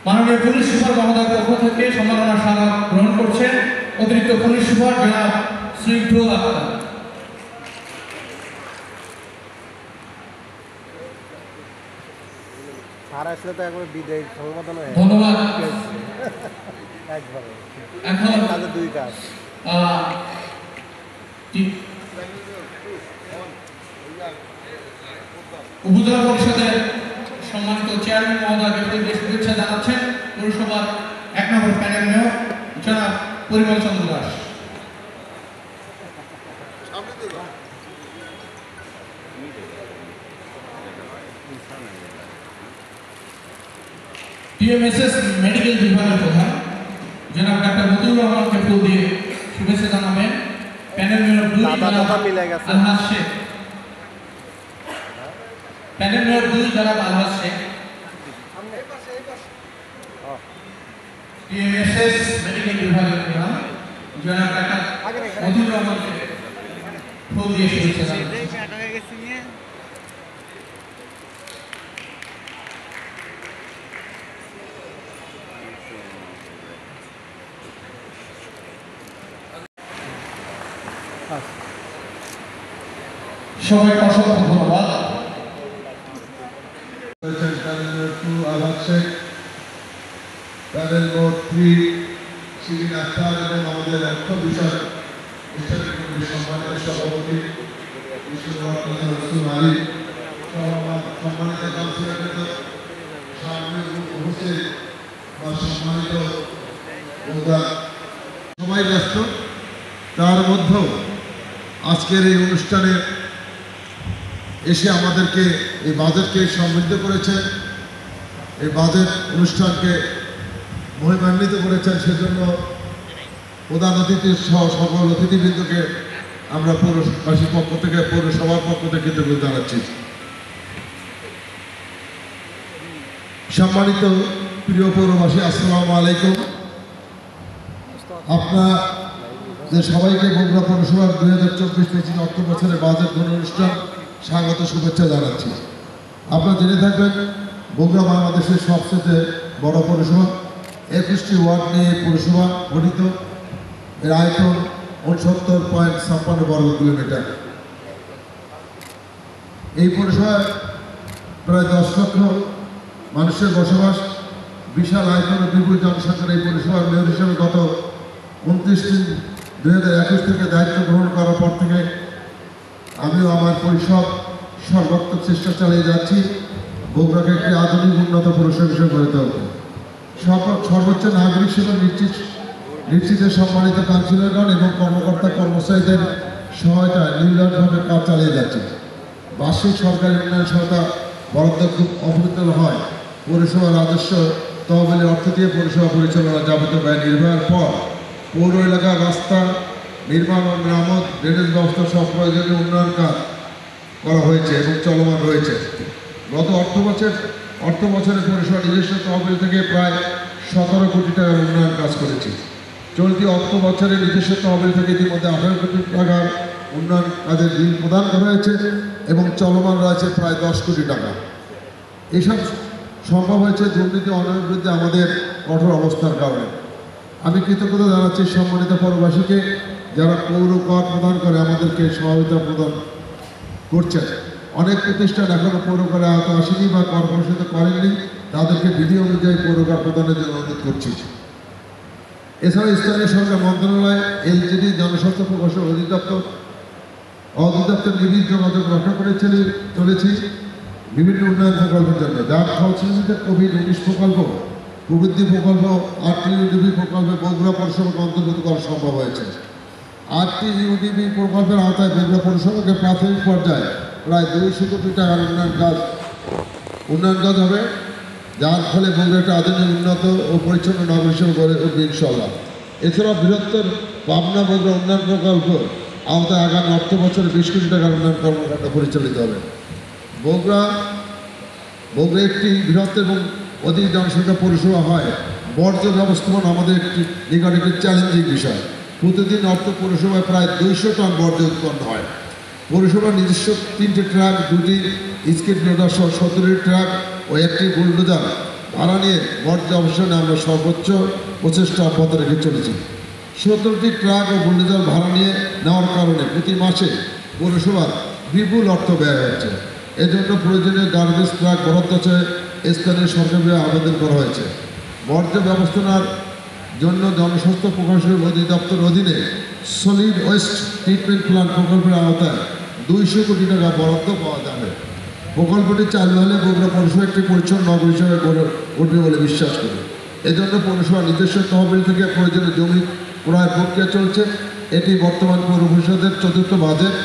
মাননীয় police super মহোদয়ের পক্ষ থেকে সম্মাননা স্মারক গ্রহণ করছেন অতিরিক্ত পুলিশ সুপার জনাব স্নিগ্ধ আক্তার। ধন্যবাদ। উপজেলা পরিষদের সম্মানিত চেয়ারম্যান মহোদয়কে শুভেচ্ছা জানাচ্ছেন পৌরসভার 1 নম্বর প্যানেল মেয়র জনাব পরিমল চন্দ্র দাস। টিএমএসএস মেডিকেল বিভাগের প্রধান জনাব ডাক্তার মতিউর রহমানকে ফুল দিয়ে শুভেচ্ছা জানাবেন প্যানেল মেয়র 2 আলহাজ শেখ। প্যানেল মেয়র 2 জনাব আলহাজ শেখ টিএমএসএস মেডিকেল বিভাগের প্রধান জনাব ডাক্তার মতিউর রহমানকে ফুল দিয়ে শুভেচ্ছা জানাবেন। সবাইকে অসংখ্য ধন্যবাদ। আলহাজ শেখ, প্যানেল মেয়র 3 শিরিন আক্তার এবং আমাদের অর্থ বিষয় সম্মানিত সভাপতি আলী, সম্মানিত কাউন্সিলর সম্মানিত সবাই ব্যস্ত, তার মধ্যেও আজকের এই অনুষ্ঠানে এসে আমাদেরকে এই বাজেটকে সমৃদ্ধ করেছেন, এই বাজেট অনুষ্ঠানকে মহিমান্বিত করেছেন, সেজন্য প্রধান অতিথি সহ সকল অতিথিবৃন্দকে আমরা পৌরবাসীর পক্ষ থেকে পৌরসভার পক্ষ থেকে কৃতজ্ঞতা জানাচ্ছি। সম্মানিত প্রিয় পৌরবাসী, আসসালামু আলাইকুম। আপনাদের সবাইকে বগুড়া পৌরসভার 2024-25 অর্থ বছরের বাজেট অনুষ্ঠান স্বাগত শুভেচ্ছা জানাচ্ছি। আপনারা জেনে থাকবেন বগুড়া বাংলাদেশের সবচেয়ে বড় পৌরসভা, 21টি ওয়ার্ড নিয়ে পৌরসভা গঠিত। এর আয়তন 69.56 বর্গ কিলোমিটার। এই পৌরসভায় প্রায় 10 লক্ষ মানুষের বসবাস, বিশাল আয়তন ও বিপুল জনসংখ্যার এই পৌরসভার মেয়র হিসেবে গত 29/3/2021 থেকে দায়িত্ব গ্রহণ করার পর থেকে আমিও আমার পরিষদ সর্বাত্মক চেষ্টা চালিয়ে যাচ্ছি বগুড়াকে একটি আধুনিক উন্নত পৌরসভা হিসেবে গড়ে তুলতে। সর্বোচ্চ নাগরিক সেবা নিশ্চিতে সম্মানিত কাউন্সিলরগণ এবং কর্মকর্তা কর্মচারীদের সহায়তায় নির্লজ্জভাবে কাজ চালিয়ে যাচ্ছে। বার্ষিক সরকারি উন্নয়ন সহায়তা বরাদ্দ খুব অপরিত হয়। পৌরসভা রাজস্ব তহবিলের অর্থ দিয়ে পৌরসভা পরিচালনা যাবতীয় ব্যয় নির্বাহের পর পৌর এলাকার রাস্তা নির্মাণ ও মেরামত, ড্রেনেজ ব্যবস্থা সব প্রয়োজনীয় উন্নয়ন কাজ করা হয়েছে এবং চলমান রয়েছে। গত অর্থ বছরে পৌরসভা নিজস্ব তহবিল থেকে প্রায় 17 কোটি টাকার উন্নয়ন কাজ করেছে। চলতি অর্থ বছরে নিজস্ব তহবিল থেকে ইতিমধ্যে 18 কোটি টাকার উন্নয়ন কাজের বিল প্রদান করা হয়েছে এবং চলমান রয়েছে প্রায় 10 কোটি টাকা। এসব সম্ভব হয়েছে দুর্নীতি অনিয়মের বিরুদ্ধে আমাদের কঠোর অবস্থার কারণে। আমি কৃতজ্ঞতা জানাচ্ছি সম্মানিত পৌরবাসীকে যারা পৌর কর প্রদান করে আমাদেরকে সহযোগিতা প্রদান করছেন। অনেক প্রতিষ্ঠান এখনও পৌর করে আওতা আসেনি বা কর পরিশোধ করেননি, তাদেরকে বিধি অনুযায়ী পৌর কর প্রদানের জন্য অনুরোধ করছি। এছাড়া স্থানীয় সরকার মন্ত্রণালয়, এলজিডি, জনস্বাস্থ্য প্রকৌশল অধিদপ্তর নিবিড় যোগাযোগ রক্ষা করে চলেছি বিভিন্ন উন্নয়ন প্রকল্পের জন্য, যার ফলশ্রুতিতে কোভিড-19 প্রকল্প, প্রবৃদ্ধি প্রকল্প, আরটিইউডিবি প্রকল্পে বগুড়া পৌরসভাকে অন্তর্ভুক্ত করা সম্ভব হয়েছে। আরটিইউডিবি প্রকল্পের আওতায় বগুড়া পৌরসভাকে প্রাথমিক পর্যায়ে প্রায় 200 কোটি টাকার উন্নয়ন কাজ হবে, যার ফলে বগুড়াটা আধুনিক উন্নত ও পরিচ্ছন্ন নগর হিসেবে গড়ে উঠবে ইনশাআল্লাহ। এছাড়াও বৃহত্তর পাবনা বগুড়া উন্নয়ন প্রকল্প আওতায় আগামী অর্থ বছরে 20 কোটি টাকার উন্নয়ন কর্মকাণ্ড পরিচালিত হবে। বগুড়া একটি বৃহৎ এবং অধিক জনসংখ্যা পৌরসভা হয়। বর্জ্য ব্যবস্থাপনা আমাদের নিকট একটি চ্যালেঞ্জিং বিষয়। প্রতিদিন অর্থ পৌরসভায় প্রায় 200 টন বর্জ্য উৎপন্ন হয়। পৌরসভার নিজস্ব 3টি ট্রাক, 2টি স্কিড লোডার সহ 17টি ট্রাক ও 1টি বুলডোজার ভাড়া নিয়ে বর্জ্য অবসানে আমরা সর্বোচ্চ প্রচেষ্টা অব্যাহত রেখে চলেছি। 17টি ট্রাক ও বুলডোজার ভাড়া নিয়ে নেওয়ার কারণে প্রতি মাসে পৌরসভার বিপুল অর্থ ব্যয় হচ্ছে। এজন্য প্রয়োজনীয় গার্বেজ ট্রাক বরাদ্দ চেয়ে স্থানীয় সরকারি আবেদন করা হয়েছে। বর্জ্য ব্যবস্থাপনার জন্য জনস্বাস্থ্য প্রকৌশল অধিদপ্তর অধীনে সলিড ওয়েস্ট ট্রিটমেন্ট প্ল্যান্ট প্রকল্পের আওতায় 200 কোটি টাকা বরাদ্দ পাওয়া যাবে। প্রকল্পটি চালু হলে বগুড়া পৌরসভা একটি পরিচ্ছন্ন নগর হিসেবে গড়ে উঠবে বলে বিশ্বাস করি। এজন্য পৌরসভা নিজস্ব তহবিল থেকে প্রয়োজনীয় জমি ক্রয় প্রক্রিয়া চলছে। এটি বর্তমান পৌর পরিষদের 4র্থ বাজেট।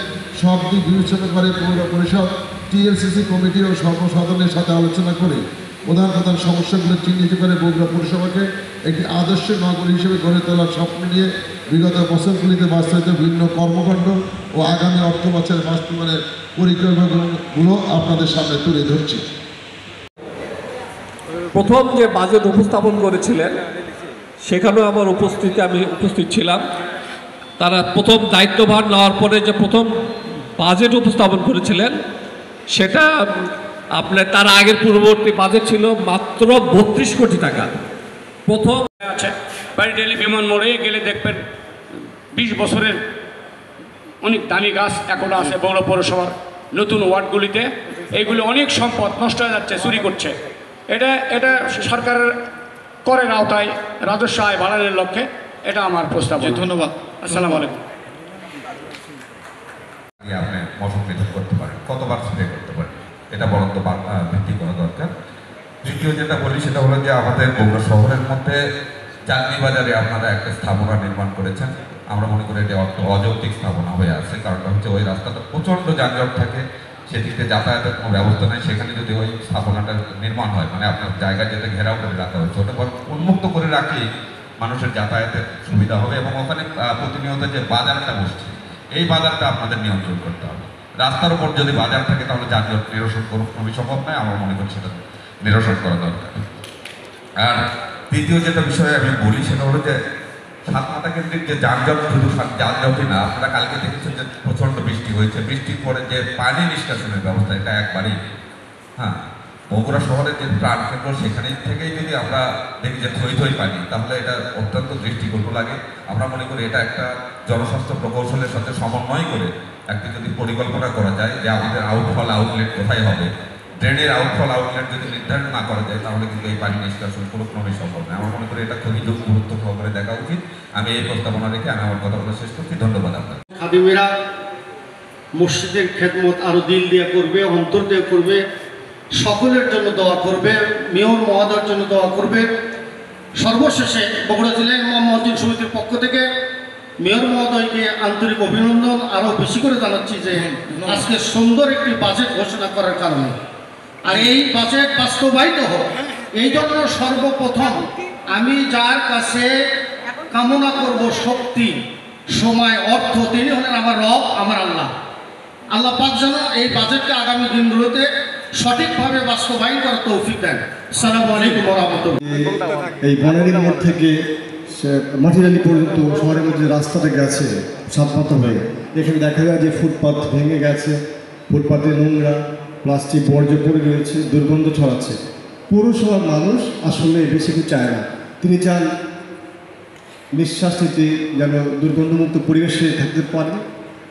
সব দিক বিবেচনা করে পৌর পরিষদ টিএলসিসি কমিটি ও সর্বসাধারণের সাথে আলোচনা করে প্রধান প্রধান সমস্যাগুলো চিহ্নিত করে বগুড়া পৌরসভাকে একটি আদর্শ নগর হিসেবে গড়ে তোলার স্বপ্ন নিয়ে বিগত বছরগুলিতে বাস্তবায়িত বিভিন্ন কর্মকাণ্ড ও আগামী অর্থ বছরের বাস্তবায়নের পরিকল্পনাগুলো আপনাদের সামনে তুলে ধরছি। প্রথম যে বাজেট উপস্থাপন করেছিলেন সেখানেও আমি উপস্থিত ছিলাম। তারা প্রথম দায়িত্বভার নেওয়ার পরে যে প্রথম বাজেট উপস্থাপন করেছিলেন সেটা আপনার তার আগের পূর্ববর্তী বাজেট ছিল মাত্র 32 কোটি টাকা। প্রথম আছে বাড়িডেলি বিমান মোড়ে গেলে দেখবেন 20 বছরের অনেক দামি গাছ এখনো আছে বগুড়া পৌরসভার নতুন ওয়ার্ডগুলিতে। এইগুলি অনেক সম্পদ নষ্ট হয়ে যাচ্ছে, চুরি করছে। এটা সরকারের করের আওতায় রাজস্ব আয় বাড়ানোর লক্ষ্যে এটা আমার প্রস্তাব। ধন্যবাদ। আসসালামু আলাইকুম। আপনি মশক নিধন করতে পারেন, কতবার স্প্রে করতে পারেন, এটা বরাদ্দ বৃদ্ধি করা দরকার। দ্বিতীয় যেটা বলি সেটা হলো যে আমাদের বগুড়া শহরের মধ্যে চাঁদনী বাজারে আপনারা একটা স্থাপনা নির্মাণ করেছেন। আমরা মনে করি এটা অযৌক্তিক স্থাপনা হয়ে আছে। কারণটা হচ্ছে ওই রাস্তাটা প্রচণ্ড যানজট থাকে, সেদিকে যাতায়াতের কোনো ব্যবস্থা নেই। সেখানে যদি ওই স্থাপনাটা নির্মাণ হয়, মানে আপনার জায়গা যেটা ঘেরাও করে রাখা হচ্ছে ওটা উন্মুক্ত করে রাখলেই মানুষের যাতায়াতের সুবিধা হবে। এবং ওখানে প্রতিনিয়ত যে বাজারটা বসছে এই বাজারটা আপনাদের নিয়ন্ত্রণ করতে হবে। রাস্তার উপর যদি বাজার থাকে তাহলে যানজট নিরসন খুবই সম্ভব নয়। আমরা মনে করি সেটা নিরসন করা দরকার। আর তৃতীয় যেটা বিষয়ে আমি বলি সেটা হলো যে সাতমাথা কেন্দ্রিক যে যানজট, শুধু যানজটই না, আপনারা কালকে দেখেছেন যে প্রচণ্ড বৃষ্টি হয়েছে। বৃষ্টির পরে যে পানি নিষ্কাশনের ব্যবস্থা এটা একবারেই বগুড়া শহরের যে প্রাণকেন্দ্র সেখানে থেকেই যদি আমরা দেখি যে থই পানি, তাহলে এটা অত্যন্ত দৃষ্টিকটু লাগে। আমরা মনে করি এটা একটা জনস্বাস্থ্য প্রকৌশলের সাথে সমন্বয় করে একটি যদি পরিকল্পনা করা যায় যে আমাদের আউটফল আউটলেট কোথায় হবে, ড্রেনের আউটফল আউটলেট যদি নির্ধারণ না করা যায় তাহলে কিন্তু এই পানি নিষ্কাশন কোনো ক্রমেই সম্ভব নয়। আমার মনে করি এটা খুবই গুরুত্ব সহকারে দেখা উচিত। আমি এই প্রস্তাবনা রেখে আমি আমার কথা বলা শেষ করছি। ধন্যবাদ আপনার। খাদিমেরা মসজিদের খেদমত আরো দিল দিয়ে করবে, অন্তর দিয়ে করবে, সকলের জন্য দোয়া করবে, মেয়র মহোদয়ের জন্য দোয়া করবে। সর্বশেষে বগুড়া জেলা ইমাম মসজিদ সমিতির পক্ষ থেকে মেয়র মহোদয়কে আন্তরিক অভিনন্দন আরও বেশি করে জানাচ্ছি যে আজকে সুন্দর একটি বাজেট ঘোষণা করার কারণে। আর এই বাজেট বাস্তবায়িত হোক এই জন্য সর্বপ্রথম আমি যার কাছে কামনা করব শক্তি, সময়, অর্থ, তিনি হলেন আমার রব, আমার আল্লাহ। আল্লাহ পাক যেন এই বাজেটকে আগামী দিনগুলোতে সঠিকভাবে বাস্তবায়ন করার তৌফিক দেন। আসসালামু আলাইকুম ওয়া রাহমাতুল্লাহ। এই বনানীর মোড় থেকে মাটিরালি পর্যন্ত শহরের মধ্যে রাস্তাটা গেছে সাতমাথা হয়ে, এখানে দেখা যায় যে ফুটপাথ ভেঙে গেছে, ফুটপাথে নোংরা প্লাস্টিক বর্জ্য পড়ে রয়েছে, দুর্গন্ধ ছড়াচ্ছে। পৌরসভার মানুষ আসলে বেশি কিছু চায় না, তিনি চান নিঃশ্বাস নিতে যেন দুর্গন্ধমুক্ত পরিবেশে থাকতে পারে,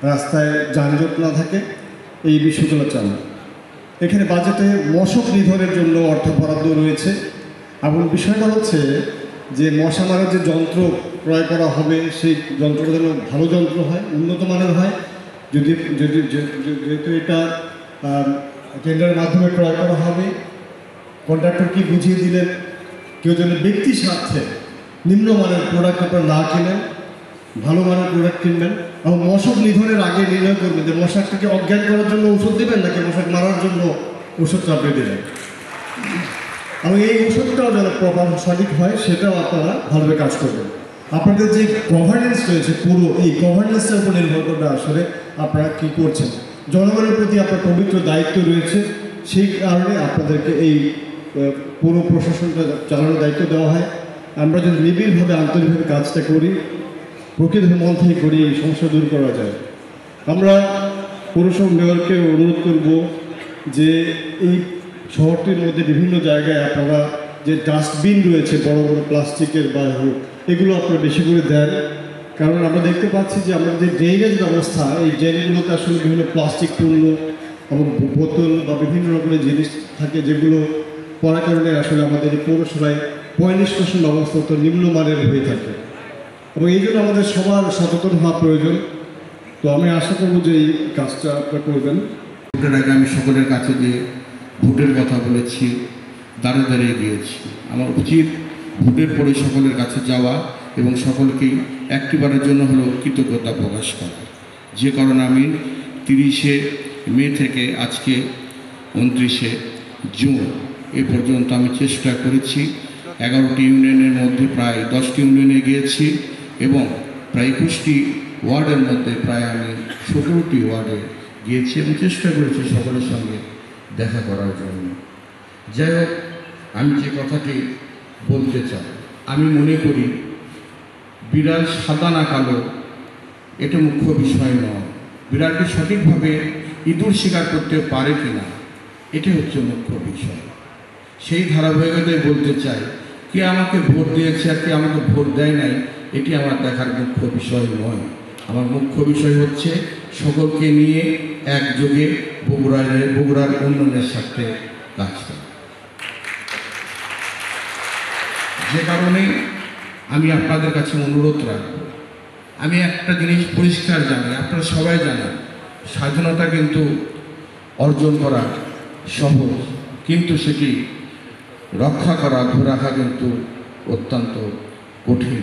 রাস্তায় যানজট না থাকে, এই বিষয়গুলো চান। এখানে বাজেটে মশক নিধনের জন্য অর্থ বরাদ্দ রয়েছে এবং বিষয়টা হচ্ছে যে মশা মারার যে যন্ত্র ক্রয় করা হবে সেই যন্ত্রটা যেন ভালো যন্ত্র হয়, উন্নত মানের হয়। যেহেতু এটা টেন্ডারের মাধ্যমে ক্রয় করা হবে, কন্ট্রাক্টরকে বুঝিয়ে দিলেন কেউ যেন ব্যক্তি স্বার্থে নিম্নমানের প্রোডাক্ট আপনারা না কেনেন, ভালো মানের প্রোডাক্ট কিনবেন এবং মশক নিধনের আগে নির্ণয় করবেন যে মশাকটাকে অজ্ঞান করার জন্য ওষুধ দেবেন নাকি মশাক মারার জন্য ওষুধটা আপনি দেবেন, এবং এই ওষুধটাও যেন প্রপার সঠিক হয় সেটাও আপনারা ভালোভাবে কাজ করবেন। আপনাদের যে গভর্নেন্স রয়েছে পুরো এই গভর্নেন্সের উপর নির্ভর করবে আসলে আপনারা কী করছেন। জনগণের প্রতি আপনার পবিত্র দায়িত্ব রয়েছে, সেই কারণে আপনাদেরকে এই পুরো প্রশাসনটা চালানোর দায়িত্ব দেওয়া হয়। আমরা যদি নিবিড়ভাবে আন্তরিকভাবে কাজটা করি, প্রকৃত মন থেকে করি, এই সমস্যা দূর করা যায়। আমরা পৌরসভা মেয়রকে অনুরোধ করব যে এই শহরটির মধ্যে বিভিন্ন জায়গায় আপনারা যে ডাস্টবিন রয়েছে বড় বড় প্লাস্টিকের বা হোক এগুলো আপনারা বেশি করে দেন, কারণ আমরা দেখতে পাচ্ছি যে আমাদের যে ড্রেনেজ ব্যবস্থা এই ড্রেনগুলোতে আসলে বিভিন্ন প্লাস্টিক পূর্ণ এবং বোতল বা বিভিন্ন রকমের জিনিস থাকে যেগুলো পড়ার কারণে আসলে আমাদের এই পৌরসভায় পয়ঃনিষ্কাশন ব্যবস্থা তো নিম্নমানের হয়ে থাকে এবং এই জন্য আমাদের সবার সচেতন হওয়া প্রয়োজন। তো আমি আশা করব যে এই কাজটা আপনারা করবেন। ভোটের আগে আমি সকলের কাছে যে ভোটের কথা বলেছি, দাঁড়িয়ে দাঁড়িয়ে গিয়েছি। আমার উচিত ভোটের পরে সকলের কাছে যাওয়া এবং সকলকেই একটিবারের জন্য হলেও কৃতজ্ঞতা প্রকাশ করা। যে কারণে আমি 30শে মে থেকে আজকে 29শে জুন এ পর্যন্ত আমি চেষ্টা করেছি। 11টি ইউনিয়নের মধ্যে প্রায় 10টি ইউনিয়নে গিয়েছি এবং প্রায় 21টি ওয়ার্ডের মধ্যে প্রায় আমি 17টি ওয়ার্ডে গিয়েছি এবং চেষ্টা করেছি সকলের সঙ্গে দেখা করার জন্য। যাই হোক, আমি যে কথাটি বলতে চাই, আমি মনে করি বিড়াল সাদা না কালো এটা মুখ্য বিষয় নয়, বিড়ালটি সঠিকভাবে ইঁদুর শিকার করতে পারে কি না এটি হচ্ছে মুখ্য বিষয়। সেই ধারাবাহিকতায় বলতে চাই, কে আমাকে ভোট দিয়েছে আর কে আমাকে ভোট দেয় নাই এটি আমার দেখার মুখ্য বিষয় নয়। আমার মুখ্য বিষয় হচ্ছে সকলকে নিয়ে একযোগে বগুড়ার উন্নয়নের স্বার্থে কাজ করা। যে কারণে আমি আপনাদের কাছে অনুরোধ রাখব, আমি একটা জিনিস পরিষ্কার জানি, আপনারা সবাই জানেন, স্বাধীনতা কিন্তু অর্জন করা সহজ, কিন্তু সেটি রক্ষা করা, ধরে রাখা কিন্তু অত্যন্ত কঠিন।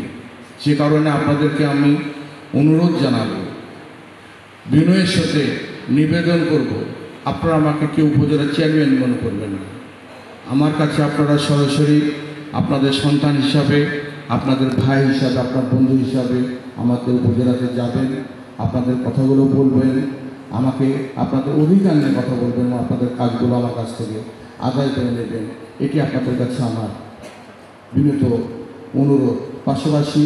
যে কারণে আপনাদেরকে আমি অনুরোধ জানাবো, বিনয়ের সাথে নিবেদন করব, আপনারা আমাকে কেউ উপজেলা চেয়ারম্যান মনে করবেন না। আমার কাছে আপনারা সরাসরি আপনাদের সন্তান হিসাবে, আপনাদের ভাই হিসাবে, আপনার বন্ধু হিসাবে আমাদের উপজেলাতে যাবেন, আপনাদের কথাগুলো বলবেন, আমাকে আপনাদের অধিকার নিয়ে কথা বলবেন এবং আপনাদের কাজগুলো আমার কাছ থেকে আদায় করে নেবেন। এটি আপনাদের কাছে আমার বিনীত অনুরোধ। পাশাপাশি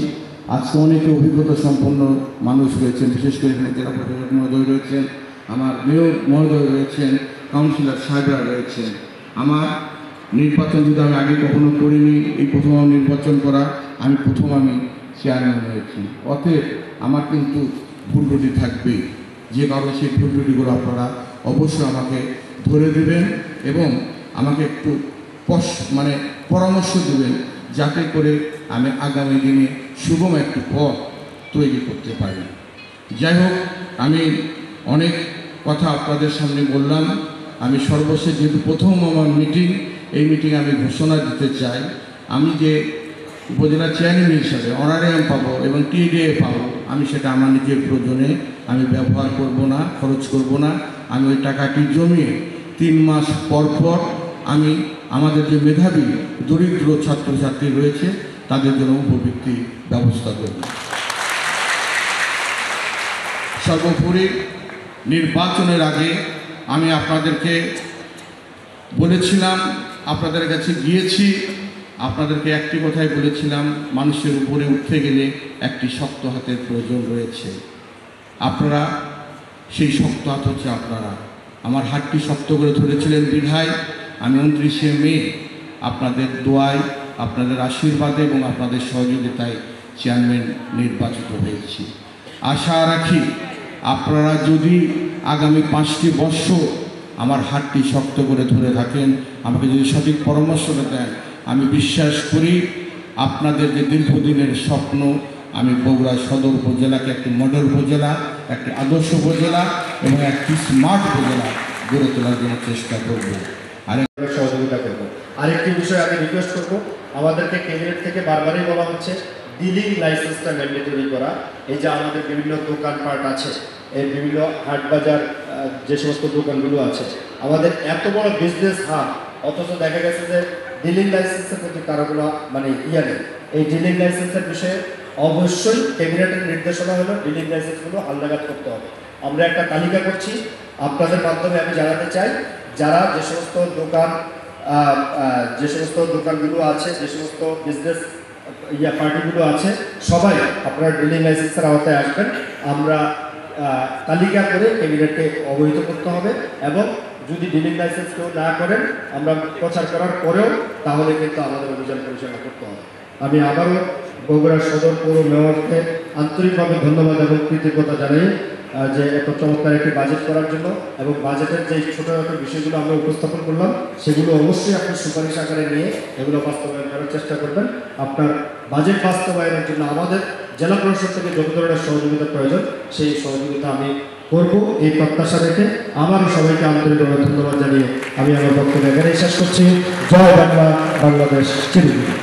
আজকে অনেকে অভিজ্ঞতা সম্পন্ন মানুষ রয়েছেন, বিশেষ করে এখানে জেলা প্রশাসক মহোদয় রয়েছেন, আমার মেয়র মহোদয় রয়েছেন, কাউন্সিলর সাহেবরা রয়েছেন। আমার নির্বাচন যদি আমি আগে কখনো করিনি, এই প্রথম নির্বাচন করা, আমি চেয়ারম্যান হয়েছি। অতএব আমার কিন্তু ভুল ত্রুটি থাকবেই, যে কারণে সেই ভুল ত্রুটিগুলো আপনারা অবশ্যই আমাকে ধরে দেবেন এবং আমাকে একটু পরামর্শ দেবেন, যাতে করে আমি আগামী দিনে সুগম একটি পথ তৈরি করতে পারি। যাই হোক, আমি অনেক কথা আপনাদের সামনে বললাম। আমি সর্বশেষ যেহেতু প্রথম আমার মিটিং, এই মিটিংয়ে আমি ঘোষণা দিতে চাই, আমি যে উপজেলা চেয়ারম্যান হিসাবে অনারিয়াম পাবো এবং টিডিএ পাবো, আমি সেটা আমার নিজের প্রয়োজনে আমি ব্যবহার করব না, খরচ করব না। আমি ওই টাকাটি জমিয়ে 3 মাস পর পর আমি আমাদের যে মেধাবী দরিদ্র ছাত্রছাত্রী রয়েছে তাদের জন্য উপবৃত্তি ব্যবস্থা করব। সর্বোপরি নির্বাচনের আগে আমি আপনাদেরকে বলেছিলাম, আপনাদের কাছে গিয়েছি, আপনাদেরকে একটি কথাই বলেছিলাম, মানুষের উপরে উঠতে গেলে একটি শক্ত হাতের প্রয়োজন রয়েছে। আপনারা সেই শক্ত হাত হচ্ছে আপনারা। আমার হাতটি শক্ত করে ধরেছিলেন বিধায় আমি 29শে মে আপনাদের দোয়ায়, আপনাদের আশীর্বাদে এবং আপনাদের সহযোগিতায় চেয়ারম্যান নির্বাচিত হয়েছি। আশা রাখি আপনারা যদি আগামী 5টি বছর আমার হাতটি শক্ত করে ধরে থাকেন, আমাকে যদি সঠিক পরামর্শটা দেন, আমি বিশ্বাস করি আপনাদের যে দীর্ঘদিনের স্বপ্ন, আমি বগুড়া সদর উপজেলাকে একটি মডেল উপজেলা, একটি আদর্শ উপজেলা এবং একটি স্মার্ট উপজেলা গড়ে তোলার জন্য চেষ্টা করব। সহযোগিতা করব। আরেকটি বিষয় আমি রিকোয়েস্ট করব, আমাদেরকে ক্যাবিনেট থেকে বারবারই বলা হচ্ছে ডিলিং লাইসেন্সটা ম্যান্ডেটরি করা। এই যে আমাদের বিভিন্ন দোকানপাট আছে, এই বিভিন্ন হাট বাজার যে সমস্ত দোকানগুলো আছে, আমাদের এত বড় বিজনেস হাব, অথচ দেখা গেছে যে ডিলিং লাইসেন্সের প্রতি কারো কোনো নেই। এই ডিলিং লাইসেন্সের বিষয়ে অবশ্যই ক্যাবিনেটের নির্দেশনা হলো ডিলিং লাইসেন্সগুলো হালনাগাদ করতে হবে। আমরা একটা তালিকা করছি, আপনাদের মাধ্যমে আমি জানাতে চাই, যারা যে সমস্ত দোকানগুলো আছে, যে সমস্ত বিজনেস পার্টিগুলো আছে, সবাই আপনারা ডিলিং লাইসেন্সের আওতায় আসবেন। আমরা তালিকা করে ক্যাবিনেটকে অবহিত করতে হবে এবং যদি ডিলিং লাইসেন্স কেউ না করেন আমরা প্রচার করার পরেও তাহলে কিন্তু আমাদের অভিযান পরিচালনা করতে হবে। আমি আবারও বগুড়া সদর পৌর মেয়রকে আন্তরিকভাবে ধন্যবাদ এবং কৃতজ্ঞতা জানাই যে এত চমৎকার একটি বাজেট করার জন্য এবং বাজেটের যে ছোটোখাটো বিষয়গুলো আমরা উপস্থাপন করলাম সেগুলো অবশ্যই আপনি সুপারিশ আকারে নিয়ে এগুলো বাস্তবায়ন করার চেষ্টা করবেন। আপনার বাজেট বাস্তবায়নের জন্য আমাদের জেলা পরিষদ থেকে যত ধরনের সহযোগিতা প্রয়োজন সেই সহযোগিতা আমি করব এই প্রত্যাশা রেখে আমারও সবাইকে আন্তরিকভাবে ধন্যবাদ জানিয়ে আমি আমার বক্তব্য এখানেই শেষ করছি। জয় বাংলা, বাংলাদেশ চিরদিন।